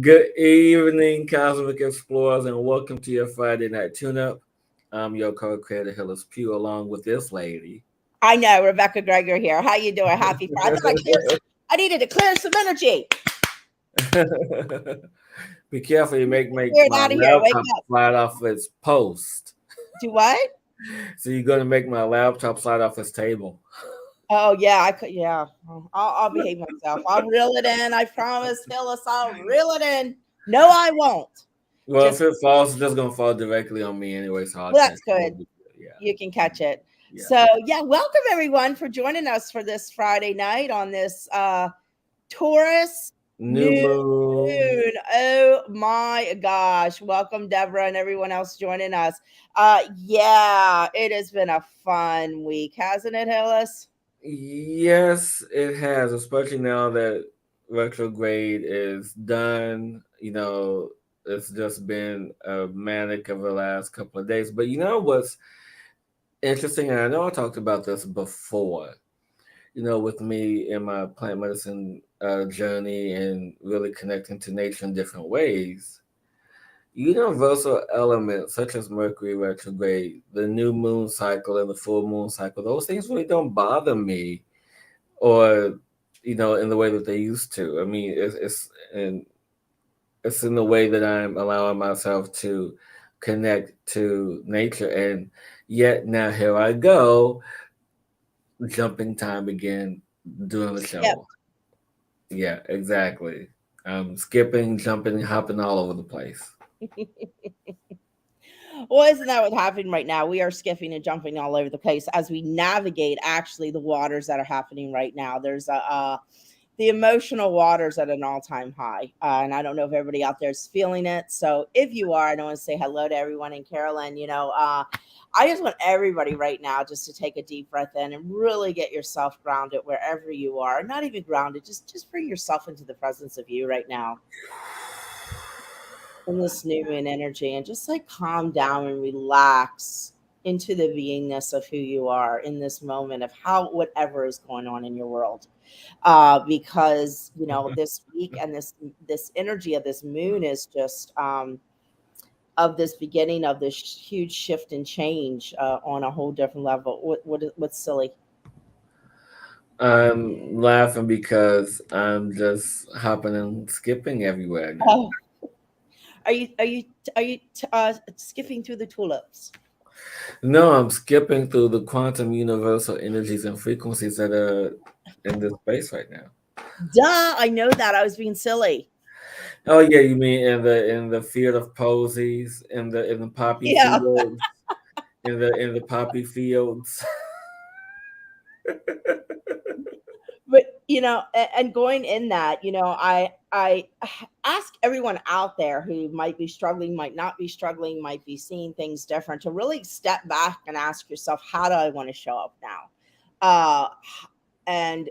Good evening, Cosmic Explorers, and welcome to your Friday night tune-up. I'm your co-creator, Hillis Pugh, along with this lady. I know, Rebecca Gregory here. How you doing? Happy Friday. I needed to clear some energy. Be careful, you make Clear it my out of here. Wake laptop up. slide off its post. Do what? So you're gonna make my laptop slide off its table. Oh yeah, I could. Yeah, I'll behave myself. I'll reel it in. I promise, Phyllis. I'll reel it in. No, I won't. Well, if Just it falls, it's just gonna fall directly on me anyway, so I'll well, catch that's it. good. Yeah, You can catch it. yeah. So yeah, welcome everyone for joining us for this Friday night on this Taurus New new moon. moon. Oh my gosh. Welcome, Deborah, and everyone else joining us. Yeah, it has been a fun week, hasn't it, Hillis? Yes, it has, especially now that retrograde is done. It's just been a manic of the last couple of days. But you know what's interesting, and I know I talked about this before, with me in my plant medicine journey and really connecting to nature in different ways. Universal elements such as Mercury retrograde, the new moon cycle, and the full moon cycle, those things really don't bother me or in the way that they used to. I mean, it's in the way that I'm allowing myself to connect to nature, and yet now here I go, jumping time again, doing the Yep. show. Yeah, exactly. Skipping, jumping, hopping all over the place. Well, isn't that what's happening right now? We are skipping and jumping all over the place as we navigate actually the waters that are happening right now. There's the emotional waters at an all-time high, and I don't know if everybody out there is feeling it. So if you are, I want to say hello to everyone in Carolyn. I just want everybody right now just to take a deep breath in and really get yourself grounded wherever you are. Not even grounded, just bring yourself into the presence of you right now in this new moon energy, and just like calm down and relax into the beingness of who you are in this moment of how whatever is going on in your world, because this week and this energy of this moon is just of this beginning of this huge shift and change on a whole different level. What's silly? I'm laughing because I'm just hopping and skipping everywhere now. Oh, are you skipping through the tulips? No, I'm skipping through the quantum universal energies and frequencies that are in this space right now. Duh, I know that. I was being silly. Oh yeah, you mean in the field of posies, in the poppy Yeah. fields, in the poppy fields. But and going in that, I ask everyone out there who might be struggling, might not be struggling, might be seeing things different, to really step back and ask yourself, how do I want to show up now? And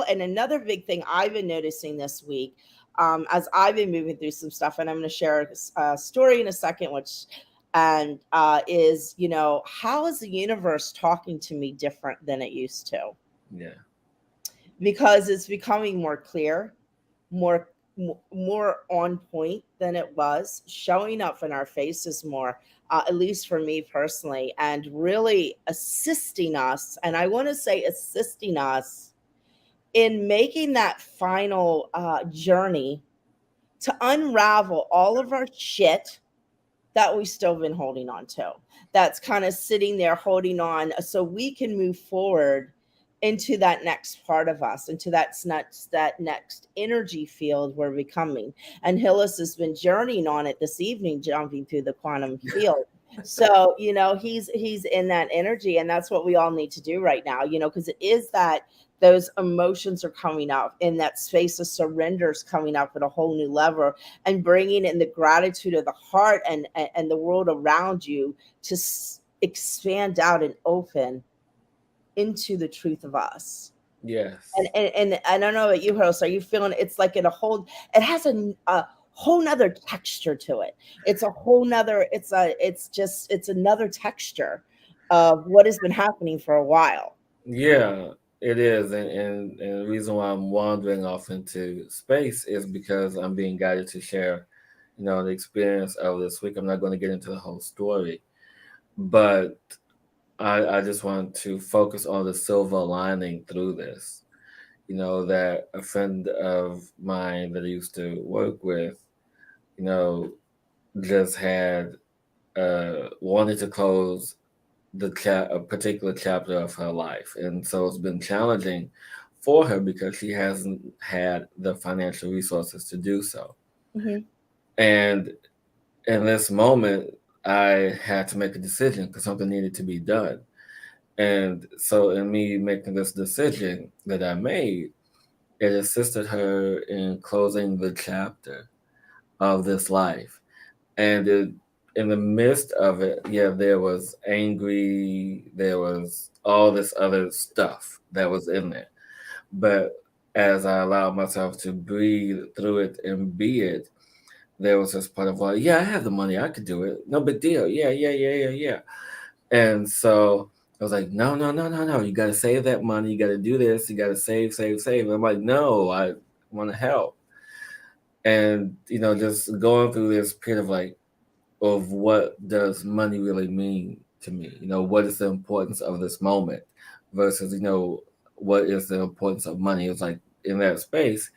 another big thing I've been noticing this week, as I've been moving through some stuff, and I'm going to share a story in a second, which and is, how is the universe talking to me different than it used to? Yeah. Because it's becoming more clear, more more on point than it was, showing up in our faces more, at least for me personally, and really assisting us. And I want to say assisting us in making that final journey to unravel all of our shit that we've still been holding on to. That's kind of sitting there holding on so we can move forward into that next part of us, into that next energy field we're becoming. And Hillis has been journeying on it this evening, jumping through the quantum field. So, he's in that energy, and that's what we all need to do right now, because it is that those emotions are coming up, in that space of surrender is coming up at a whole new level, and bringing in the gratitude of the heart and the world around you to expand out and open into the truth of us. And, Yes. and and I don't know about you, host. Are you feeling it's like it has a whole nother texture to it. It's a whole nother, it's another texture of what has been happening for a while. Yeah. It is, and the reason why I'm wandering off into space is because I'm being guided to share, the experience of this week. I'm not going to get into the whole story, but I just want to focus on the silver lining through this. That a friend of mine that I used to work with, you know, just had wanted to close a particular chapter of her life, and so it's been challenging for her because she hasn't had the financial resources to do so. Hmm. And in this moment, I had to make a decision because something needed to be done. And so, in me making this decision that I made, it assisted her in closing the chapter of this life. And in the midst of it, yeah, there was angry, there was all this other stuff that was in there. But as I allowed myself to breathe through it and be it, there was this part of like, yeah, I have the money, I could do it, no big deal, yeah, yeah, yeah, yeah, yeah. And so I was like, no, no, no, no, no, you got to save that money, you got to do this, you got to save, save, save. And I'm like, no, I want to help. And just going through this period of like, of what does money really mean to me? What is the importance of this moment versus, what is the importance of money? It's like in that space.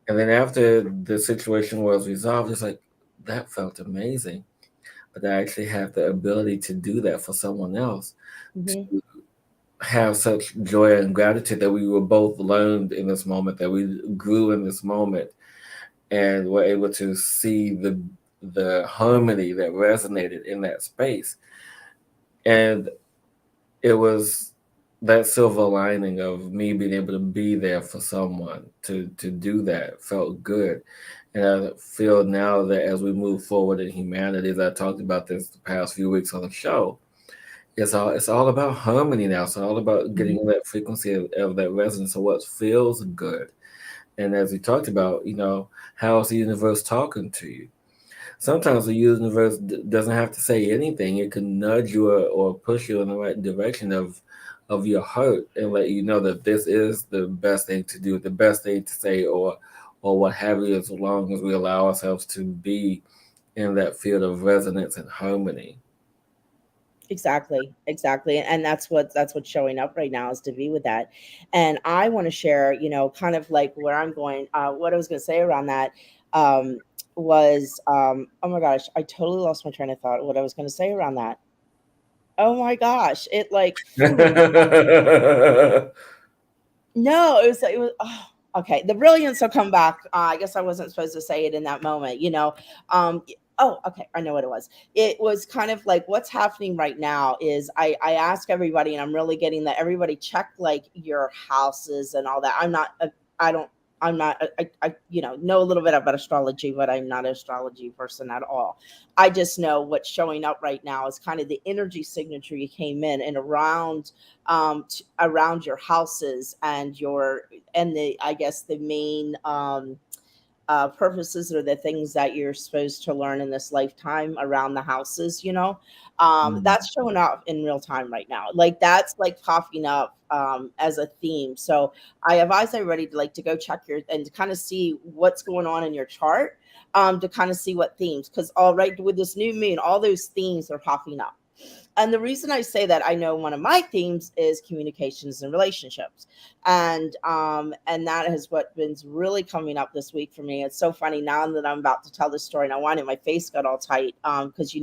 And then after the situation was resolved, it's like that felt amazing. But I actually have the ability to do that for someone else, Hmm. to have such joy and gratitude that we were both learned in this moment, that we grew in this moment, and were able to see the harmony that resonated in that space. And it was that silver lining of me being able to be there for someone, to do that felt good. And I feel now that as we move forward in humanity, as I talked about this the past few weeks on the show, it's all about harmony now. It's all about getting that frequency of that resonance of what feels good. And as we talked about, how's the universe talking to you? Sometimes the universe doesn't have to say anything. It can nudge you, or push you in the right direction of your heart, and let you know that this is the best thing to do, the best thing to say, or what have you, as long as we allow ourselves to be in that field of resonance and harmony. Exactly, exactly, and that's what's showing up right now is to be with that. And I want to share, kind of like where I'm going. What I was going to say around that um, was, oh my gosh, I totally lost my train of thought. What I was going to say around that. Oh my gosh, it like flew. No, it was okay. The brilliance will come back. I guess I wasn't supposed to say it in that moment. Oh, okay, I know what it was. It was kind of like what's happening right now is I ask everybody, and I'm really getting that everybody check like your houses and all that. I don't I'm not know a little bit about astrology, but I'm not an astrology person at all. I just know what's showing up right now is kind of the energy signature you came in and around your houses and the I guess the main purposes or the things that you're supposed to learn in this lifetime around the houses. Mm. That's showing up in real time right now, like that's like popping up as a theme. So I advise everybody to like to go check your and to kind of see what's going on in your chart, to kind of see what themes, because all right, with this new moon all those themes are popping up. And the reason I say that, I know one of my themes is communications and relationships, and that is what been really coming up this week for me. It's so funny now that I'm about to tell this story, and I wanted my face got all tight, because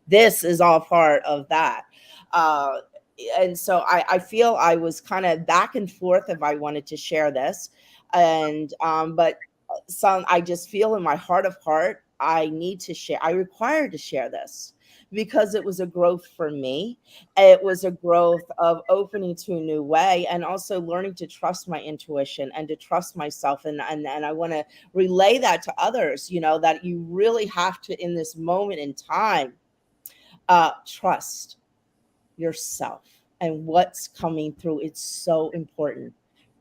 this is all part of that. uh and so I feel I was kind of back and forth if I wanted to share this, and but some I just feel in my heart of heart I need to share, I require to share this because it was a growth for me. It was a growth of opening to a new way, and also learning to trust my intuition and to trust myself. And I want to relay that to others, that you really have to, in this moment in time, trust yourself and what's coming through. It's so important.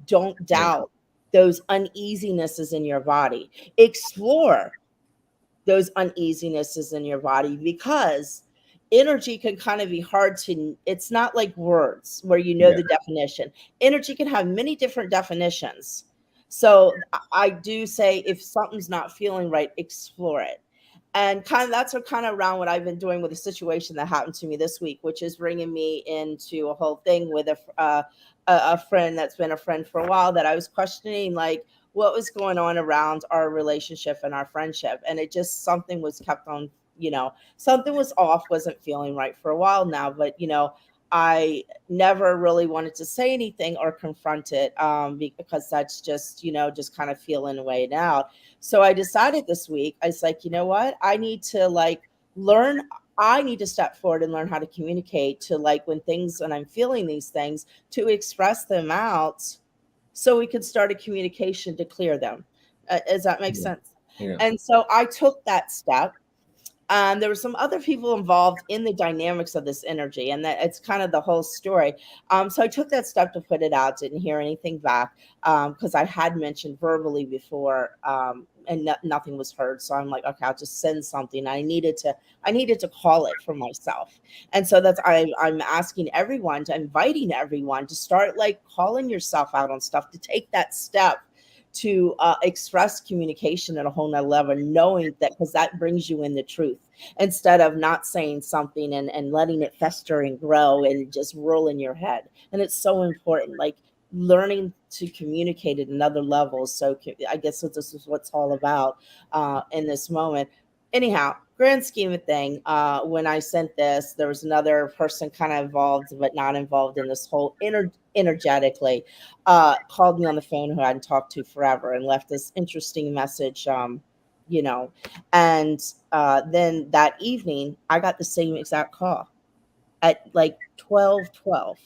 Don't Yeah. doubt those uneasinesses in your body. Explore those uneasinesses in your body, because energy can kind of be hard to, it's not like words where you know Yeah. the definition. Energy can have many different definitions. So I do say if something's not feeling right, explore it. And kind of that's what kind of around what I've been doing with a situation that happened to me this week, which is bringing me into a whole thing with a friend that's been a friend for a while, that I was questioning like what was going on around our relationship and our friendship, and it just something was kept on, something was off, wasn't feeling right for a while now, but I never really wanted to say anything or confront it, because that's just just kind of feeling away out. So I decided this week, I was like, you know what? I need to like learn. I need to step forward and learn how to communicate to like when I'm feeling these things, to express them out so we could start a communication to clear them. Does that make Yeah. sense? Yeah. And so I took that step. There were some other people involved in the dynamics of this energy, and that it's kind of the whole story. So I took that step to put it out. Didn't hear anything back, because I had mentioned verbally before, and nothing was heard. So I'm like, okay, I'll just send something. I needed to call it for myself, and so I'm asking everyone, to inviting everyone to start like calling yourself out on stuff, to take that step to express communication at a whole nother level, knowing that, because that brings you in the truth instead of not saying something and letting it fester and grow and just roll in your head. And it's so important, like learning to communicate at another level. So I guess this is what's all about in this moment. Anyhow, grand scheme of thing, when I sent this, there was another person kind of involved, but not involved in this whole energetically, called me on the phone, who I hadn't talked to forever, and left this interesting message. You know, and then that evening, I got the same exact call at like 12:12.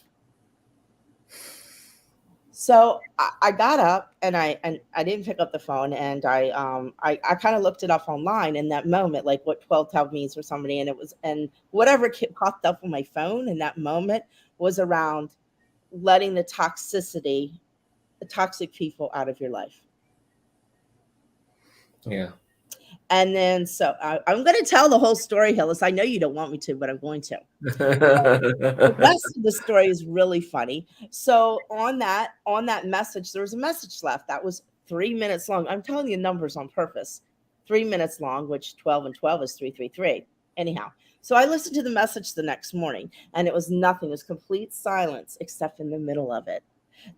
So I got up and I didn't pick up the phone, and I kind of looked it up online in that moment, like what 12:12 means for somebody, and it was, and whatever popped up on my phone in that moment was around letting the toxic people out of your life. Yeah. And then so I'm going to tell the whole story, Hillis. I know you don't want me to, but I'm going to. The rest of the story is really funny. So on that message, there was a message left that was 3 minutes long. I'm telling you numbers on purpose. 3 minutes long, which 12 and 12 is 333. Anyhow, so I listened to the message the next morning, and it was nothing. It was complete silence, except in the middle of it.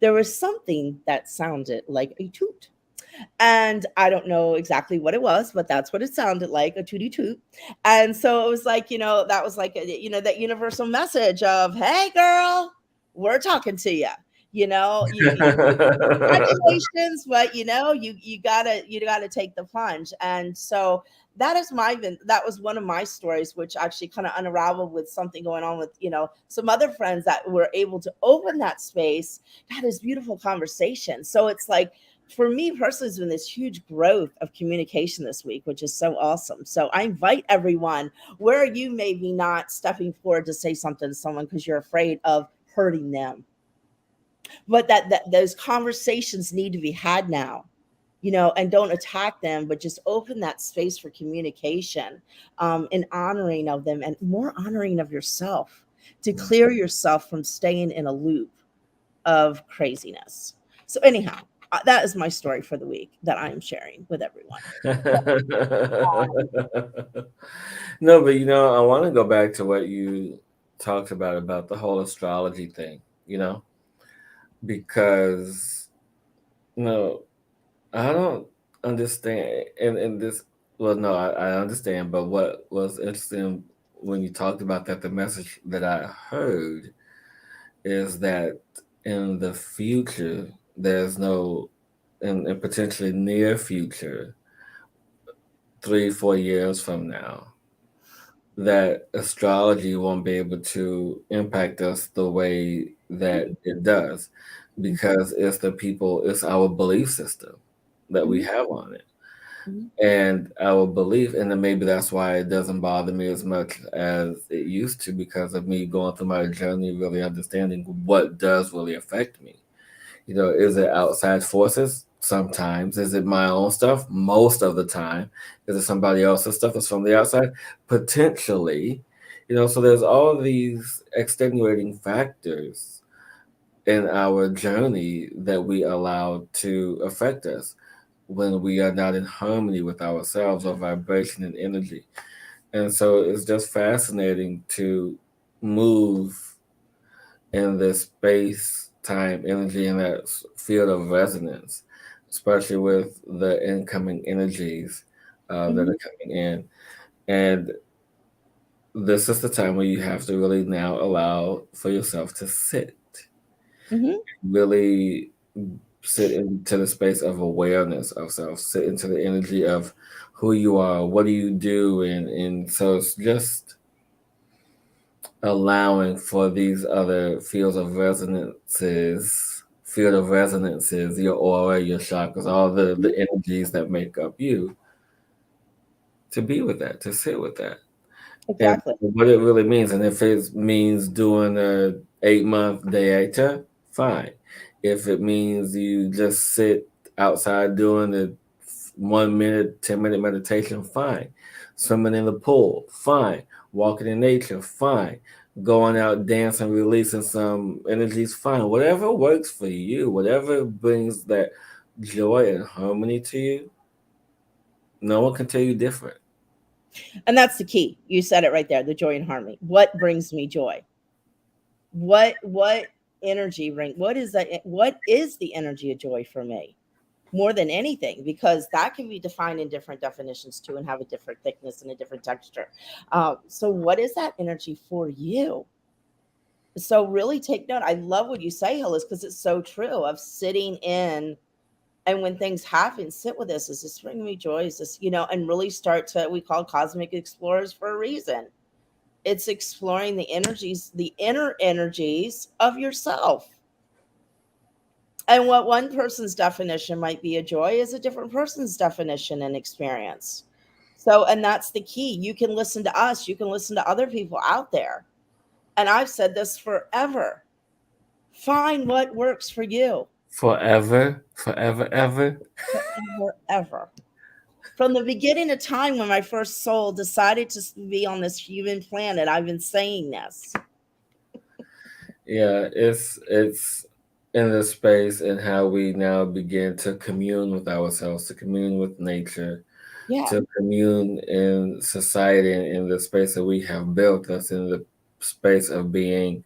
There was something that sounded like a toot. And I don't know exactly what it was, but that's what it sounded like, a tooty toot. And so it was like, that was like, that universal message of, hey, girl, we're talking to you. Congratulations, but you gotta take the plunge. And so that was one of my stories, which actually kind of unraveled with something going on with some other friends that were able to open that space, had this beautiful conversation. So it's like, for me personally, it's been this huge growth of communication this week, which is so awesome. So I invite everyone, where you may be not stepping forward to say something to someone because you're afraid of hurting them, but that those conversations need to be had now, and don't attack them, but just open that space for communication, and honoring of them, and more honoring of yourself, to clear yourself from staying in a loop of craziness. So anyhow, that is my story for the week that I am sharing with everyone. No, but I want to go back to what you talked about the whole astrology thing, because no, I don't understand. And this, well, no, I understand, but what was interesting when you talked about that, the message that I heard is that in the future, there's no, in potentially near future, 3, 4 years from now, that astrology won't be able to impact us the way that it does, Mhm, because it's our belief system that we mhm, have on it. mhm, And our belief, and then maybe that's why it doesn't bother me as much as it used to, because of me going through my journey, really understanding what does really affect me. Is it outside forces? Sometimes. Is it my own stuff? Most of the time. Is it somebody else's stuff that's from the outside? Potentially. So there's all these extenuating factors in our journey that we allow to affect us when we are not in harmony with ourselves or vibration and energy. And so it's just fascinating to move in this space, time, energy, and that field of resonance, especially with the incoming energies that Hmm. are coming in. And this is the time where you have to really now allow for yourself to sit, Hmm. really sit into the space of awareness of self, sit into the energy of who you are, what do you do, and so it's just allowing for these other field of resonances, your aura, your chakras, all the energies that make up you, to be with that, to sit with that, and Exactly. what it really means. And if it means doing a 8 month dieter, fine. If it means you just sit outside doing the 1 minute, 10 minute meditation, fine. Swimming in the pool, fine. Walking in nature, fine. Going out dancing, releasing some energies, fine. Whatever works for you, whatever brings that joy and harmony to you, no one can tell you different. And that's the key. You said it right there, the joy and harmony. What brings me joy? What energy bring what is that what is the energy of joy for me? More than anything, because that can be defined in different definitions too and have a different thickness and a different texture. So what is that energy for you? So really take note. I love what you say, Hillis, because it's so true of sitting in, and when things happen, sit with this. Is this bringing me joy? Is this, and really start to, we call cosmic explorers for a reason. It's exploring the energies, the inner energies of yourself. And what one person's definition might be a joy is a different person's definition and experience. So, and that's the key. You can listen to us, you can listen to other people out there. And I've said this forever. Find what works for you Forever, forever, ever. forever, ever. From the beginning of time when my first soul decided to be on this human planet, I've been saying this. Yeah, it's in this space and how we now begin to commune with ourselves, to commune with nature, Yeah, to commune in society and in the space that we have built us in the space of being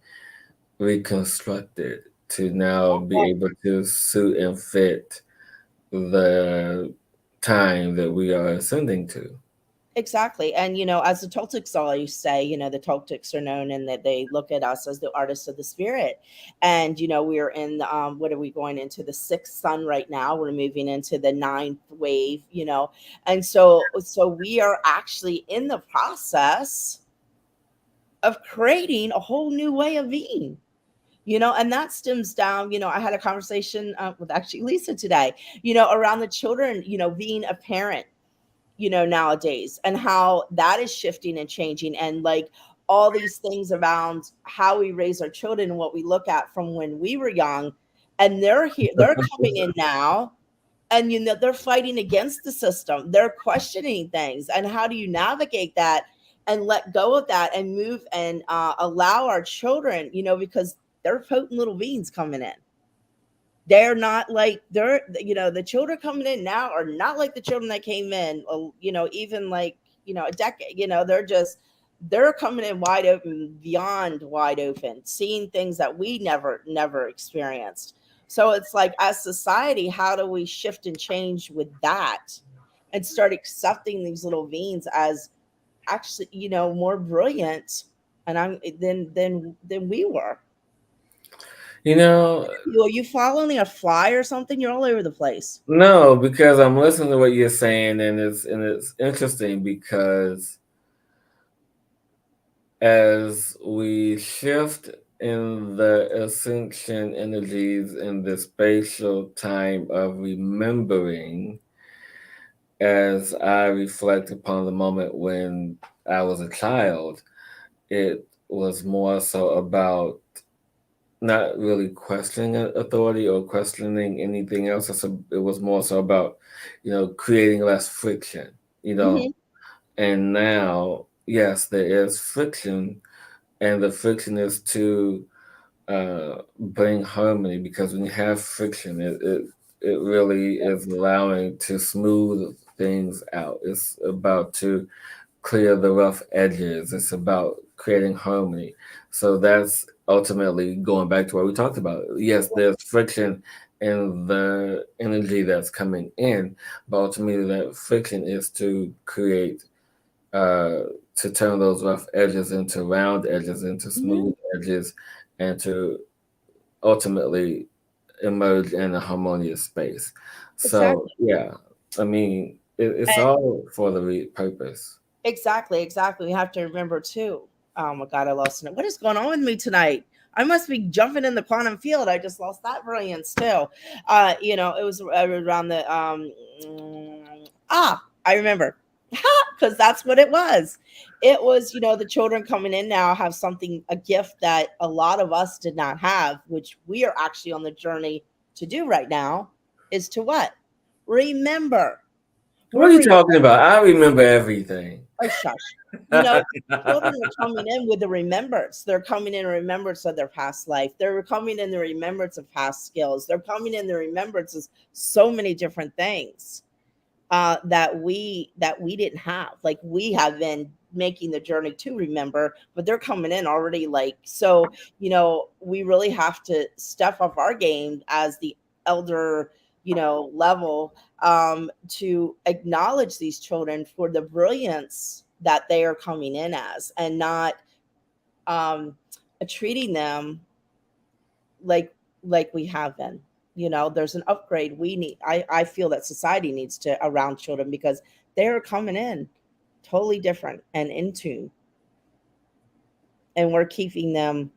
reconstructed to now be able to suit and fit the time that we are ascending to. exactly. And, as the Toltecs always say, the Toltecs are known and that they look at us as the artists of the spirit. And, we're in, what are we going into? The sixth sun right now. We're moving into the ninth wave. And so we are actually in the process of creating a whole new way of being. And that stems down. I had a conversation with actually Lisa today, around the children, being a parent, nowadays, and how that is shifting and changing, and like all these things around how we raise our children and what we look at from when we were young. And they're here, they're coming in now, and they're fighting against the system, they're questioning things, and how do you navigate that and let go of that and move and allow our children, because they're potent little beings coming in. They're not like the children coming in now are not like the children that came in, even like, a decade, they're coming in wide open, beyond wide open, seeing things that we never experienced. So it's like, as society, how do we shift and change with that and start accepting these little beings as actually, more brilliant and I'm than we were. You know, Are you following a fly or something? You're all over the place. no, because I'm listening to what you're saying, and it's interesting because as we shift in the ascension energies in the spatial time of remembering, as I reflect upon the moment when I was a child, it was more so about not really questioning authority or questioning anything else. It was more so about, creating less friction, you know. Hmm. And now, yes, there is friction, and the friction is to bring harmony, because when you have friction, it really is allowing to smooth things out. It's about to clear the rough edges. It's about creating harmony. So that's ultimately going back to what we talked about. Yes, there's friction in the energy that's coming in, but ultimately that friction is to create, uh, to turn those rough edges into round edges, into Hmm. smooth edges, and to ultimately emerge in a harmonious space. So Exactly. yeah, I mean, it's And all for the purpose. exactly, exactly. We have to remember too. Oh my God, I lost it. What is going on with me tonight? I must be jumping in the quantum field. I just lost that brilliance too. It was around the I remember. Because that's what it was. It was, the children coming in now have something, a gift that a lot of us did not have, which we are actually on the journey to do right now, is to what? Remember. What are We're you talking about? I remember everything. Oh, shush. Children are coming in with the remembrance. They're coming in remembrance of their past life. They're coming in the remembrance of past skills. They're coming in the remembrance of so many different things that we didn't have. Like we have been making the journey to remember, but they're coming in already. Like so, we really have to step up our game as the elder, level to acknowledge these children for the brilliance that they are coming in as, and not um, treating them like we have been. There's an upgrade we need. I feel that society needs to around children, because they're coming in totally different and in tune, and we're keeping them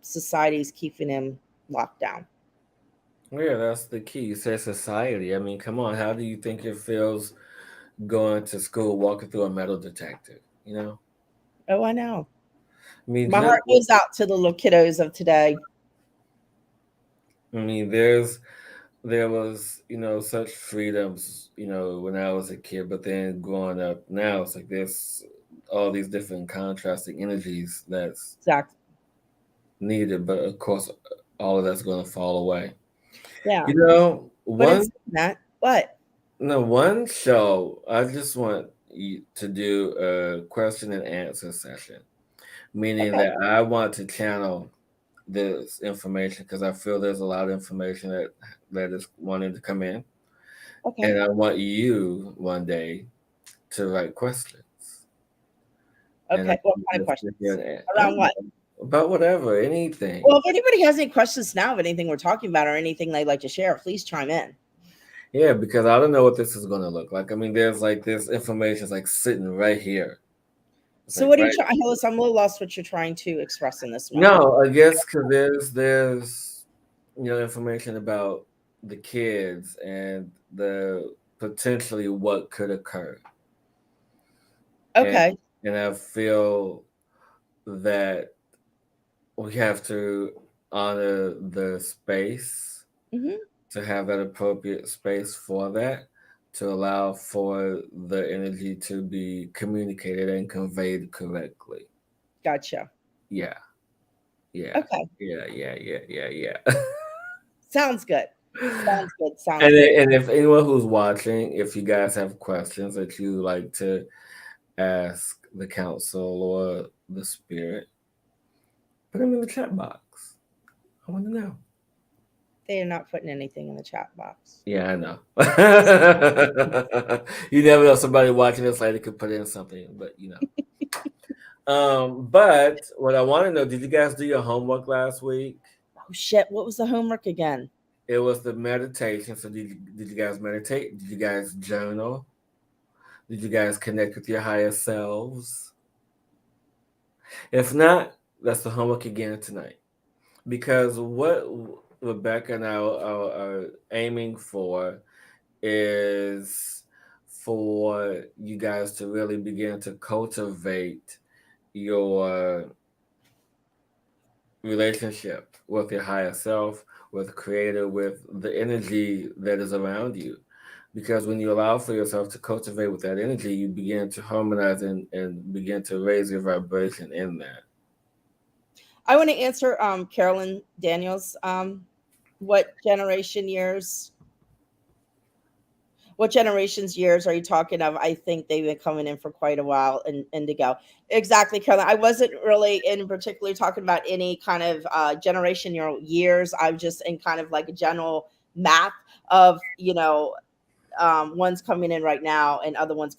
society's keeping them locked down. Yeah, that's the key. You said society. I mean, come on. How do you think it feels going to school, walking through a metal detector? You know, Oh, I know. I mean, My just, heart goes out to the little kiddos of today. I mean, there was, such freedoms, when I was a kid, but then growing up now, it's like there's all these different contrasting energies that's Exactly. needed, but of course, all of that's going to fall away. Yeah. You know, But in one saying that, what? no one show I just want you to do a question and answer session, meaning Okay. that I want to channel this information because I feel there's a lot of information that is wanting to come in, Okay. and I want you one day to write questions, and I Okay. What can kind of just sit here questions? and I Around don't what? know, about whatever, anything. Well, if anybody has any questions now of anything we're talking about or anything they'd like to share, please chime in. Yeah, because I don't know what this is going to look like. I mean, there's like this information is like sitting right here. It's So, like what are you right. trying, Hillis? I'm a little lost what you're trying to express in this moment. No, I guess because there's information about the kids and the potentially what could occur, and Okay. I feel that we have to honor the space, Hmm. to have that appropriate space for that, to allow for the energy to be communicated and conveyed correctly. Gotcha. Yeah, yeah, Okay. yeah. Sounds good. Sounds good. Sounds And good. and if anyone who's watching, if you guys have questions that you like to ask the council or the spirit, put them in the chat box. I want to know. They are not putting anything in the chat box. Yeah, I know. You never know. Somebody watching this later could put in something, but you know. But what I want to know, did you guys do your homework last week? Oh, shit. What was the homework again? It was the meditation. So did you guys meditate? Did you guys journal? Did you guys connect with your higher selves? If not, that's the homework again tonight. Because what Rebecca and I are aiming for is for you guys to really begin to cultivate your relationship with your higher self, with creator, with the energy that is around you. because when you allow for yourself to cultivate with that energy, you begin to harmonize and begin to raise your vibration in that. I want to answer Carolyn Daniels. What generation years what generation's years are you talking of? I think they've been coming in for quite a while in Indigo. Exactly, Carolyn. I wasn't really in particular talking about any kind of generation years. I'm just in kind of like a general map of, ones coming in right now and other ones,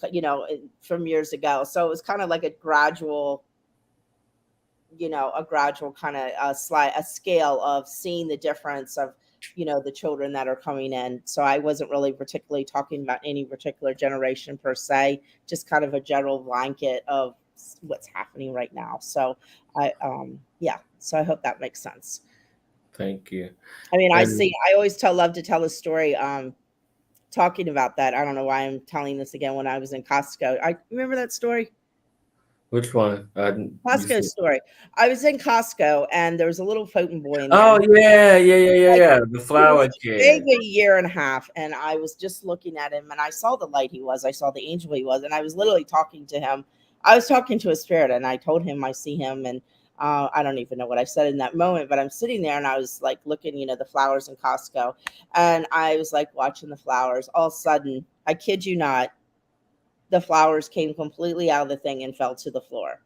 from years ago. So it was kind of like a gradual kind of a scale of seeing the difference of, the children that are coming in. So I wasn't really particularly talking about any particular generation per se, just kind of a general blanket of what's happening right now. So yeah, so I hope that makes sense. Thank you. I mean, And I always love to tell a story. Talking about that, I don't know why I'm telling this again. When I was in Costco, I remember that story. which one? You Costco said, story. I was in Costco and there was a little floating boy in there. oh yeah, yeah, yeah, yeah, Like, yeah. The he was flower kid. maybe a year and a half, and I was just looking at him, and I saw the light he was. I saw the angel he was, and I was literally talking to him. I was talking to a spirit, and I told him I see him, and I don't even know what I said in that moment, but I'm sitting there, and I was like looking, the flowers in Costco, and I was like watching the flowers. All of a sudden, I kid you not, the flowers came completely out of the thing and fell to the floor,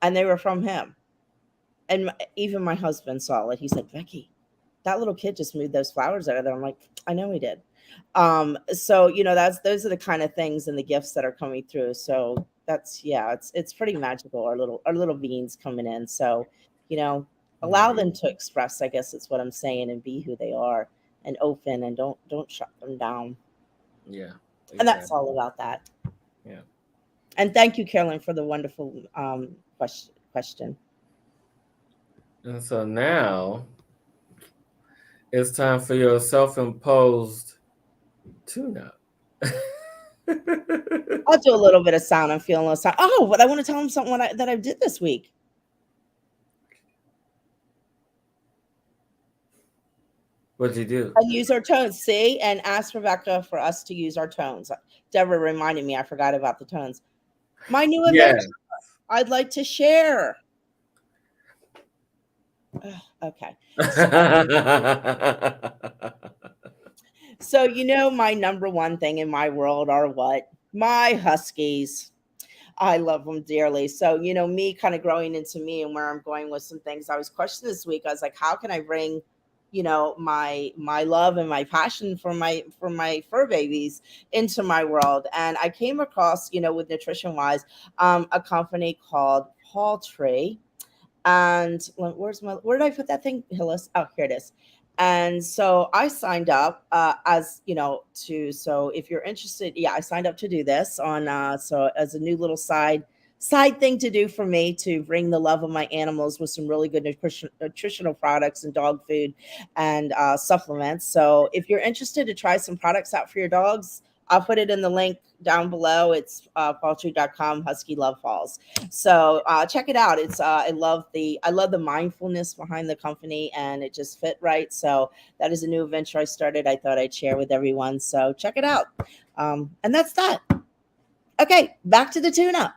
and they were from him. And even my husband saw it. He said, "Becky, that little kid just moved those flowers out of there." I'm like, I know he did. So those are the kind of things and the gifts that are coming through. So that's, yeah, it's pretty magical. Our little beings coming in. So, you know, allow them to express, I guess it's what I'm saying, and be who they are and open, and don't shut them down. Yeah, And that's exactly. all about that. Yeah. And thank you, Carolyn, for the wonderful question. And so now it's time for your self-imposed tune-up. I'll do a little bit of sound. I'm feeling a little sound. Oh, but I want to tell them something that I did this week. What'd you do? And use our tones. See, and ask Rebecca for us to use our tones. Deborah reminded me I forgot about the tones. My new Yeah. adventure I'd like to share. Ugh, okay. So my number one thing in my world are what? My huskies. I love them dearly. So, me kind of growing into me and where I'm going with some things. I was questioning this week. I was like, how can I bring, my love and my passion for my fur babies into my world? And I came across, with nutrition wise, a company called Tree. And where did I put that thing, Hillis? Oh, here it is. And so I signed up as to so if you're interested, yeah, I signed up to do this on so as a new little side thing to do for me to bring the love of my animals with some really good nutritional products and dog food and supplements. So if you're interested to try some products out for your dogs, I'll put it in the link down below. It's paltry.com, Husky Love Falls. So check it out. It's I love the mindfulness behind the company, and it just fit right. So that is a new venture I started. I thought I'd share with everyone. So check it out. And that's that. Okay, back to the tune up.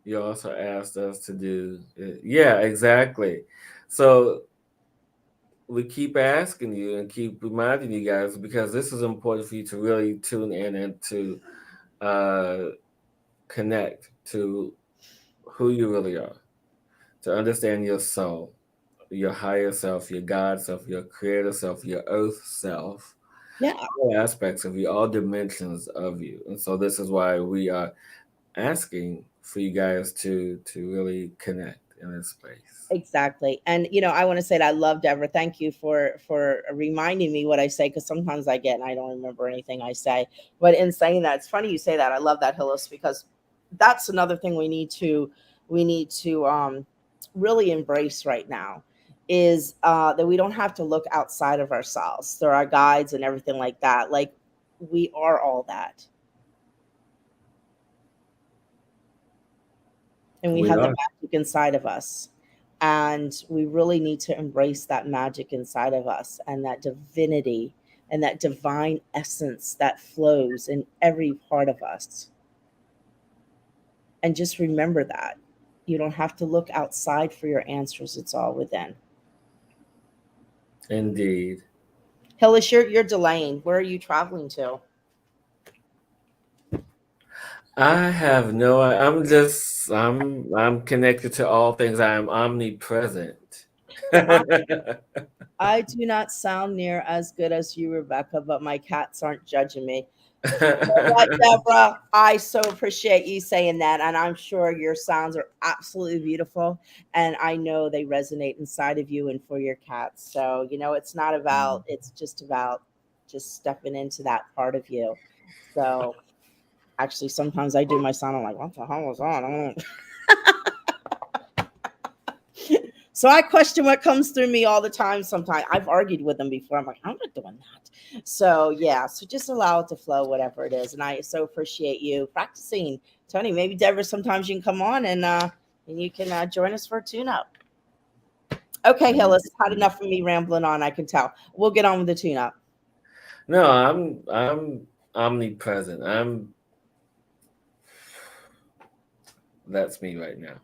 You also asked us to do, yeah, exactly. So we keep asking you and keep reminding you guys because this is important for you to really tune in and to uh, connect to who you really are, to understand your soul, your higher self, your God self, your creator self, your earth self, Yeah, all aspects of you, all dimensions of you. And so this is why we are asking for you guys to really connect in this space. exactly. And I want to say that I love Deborah. Thank you for reminding me what I say, because sometimes I don't remember anything I say. But in saying that, it's funny you say that. I love that, Hillis, because that's another thing we need to really embrace right now is that we don't have to look outside of ourselves. There are guides and everything like that. Like, we are all that, and we We have the are. magic inside of us. And we really need to embrace that magic inside of us and that divinity and that divine essence that flows in every part of us. And just remember that. You don't have to look outside for your answers, it's all within. Indeed. Hillis, you're delaying. Where are you traveling to? I have no. I'm just. I'm connected to all things. I am omnipresent. I do not sound near as good as you, Rebecca, but my cats aren't judging me. You know what, Deborah? I so appreciate you saying that, and I'm sure your sounds are absolutely beautiful, and I know they resonate inside of you and for your cats. So, it's not about, it's just about just stepping into that part of you. So, actually, sometimes I do my sound, I'm like, what the hell was on? So I question what comes through me all the time. Sometimes I've argued with them before. I'm like, I'm not doing that. So yeah, so just allow it to flow, whatever it is. And I so appreciate you practicing, Tony. Maybe Deborah, sometimes you can come on and you can join us for a tune-up. Okay, Hillis, had enough of me rambling on. I can tell. We'll get on with the tune-up. No, I'm omnipresent. That's me right now.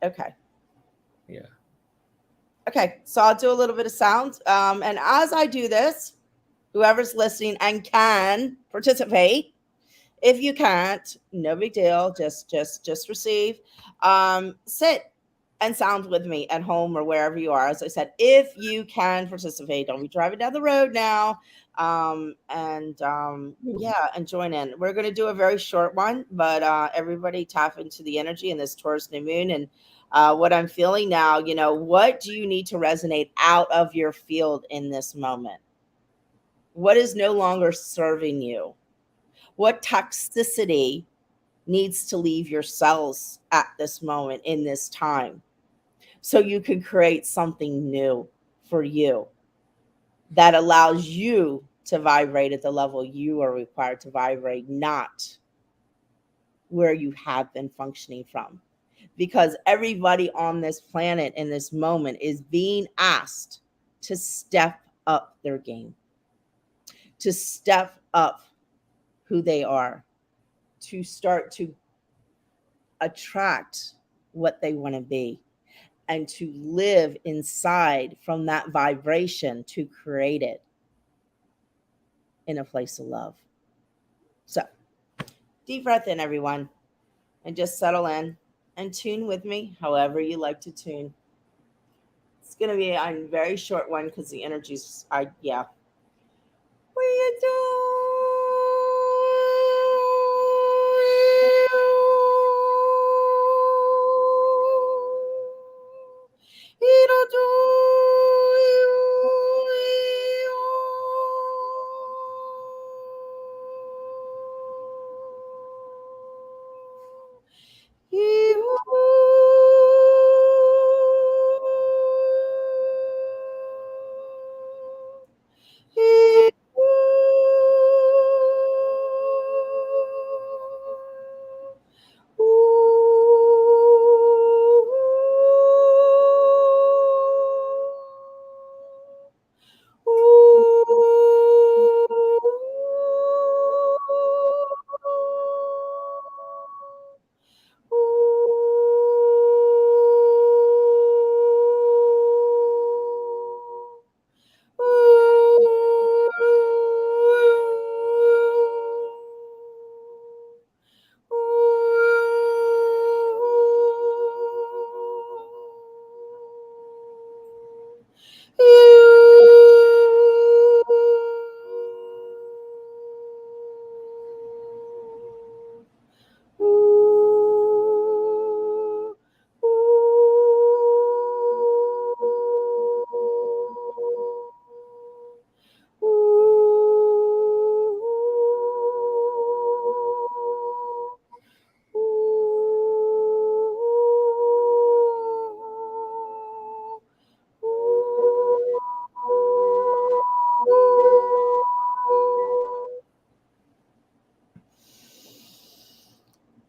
Okay. Yeah. Okay, so I'll do a little bit of sound. And as I do this, whoever's listening and can participate, if you can't, no big deal. Just receive. Sit and sound with me at home or wherever you are. As I said, if you can participate, don't be driving down the road now. Yeah, and join in. We're going to do a very short one, but everybody tap into the energy in this Taurus new moon and what I'm feeling now. What do you need to resonate out of your field in this moment? What is no longer serving you? What toxicity needs to leave your cells at this moment in this time so you can create something new for you that allows you to vibrate at the level you are required to vibrate, not where you have been functioning from. Because everybody on this planet in this moment is being asked to step up their game, to step up who they are, to start to attract what they want to be, and to live inside from that vibration to create it in a place of love. So, deep breath in, everyone, and just settle in and tune with me however you like to tune. It's going to be a very short one because the energy's, yeah. What are you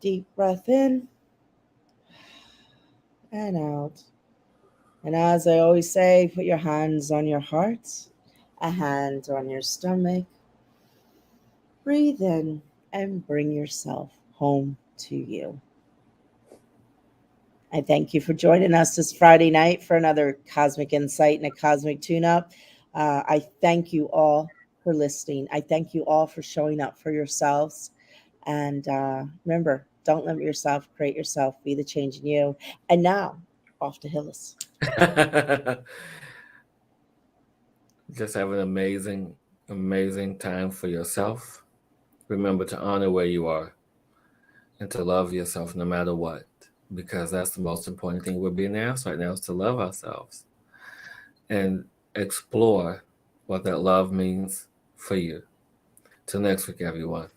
deep breath in and out. And as I always say, put your hands on your heart, a hand on your stomach. Breathe in and bring yourself home to you. I thank you for joining us this Friday night for another cosmic insight and a cosmic tune up. I thank you all for listening. I thank you all for showing up for yourselves. And remember, don't limit yourself, create yourself, be the change in you. And now, off to Hillis. Just have an amazing, amazing time for yourself. Remember to honor where you are and to love yourself no matter what, because that's the most important thing we're being asked right now is to love ourselves and explore what that love means for you. Till next week, everyone.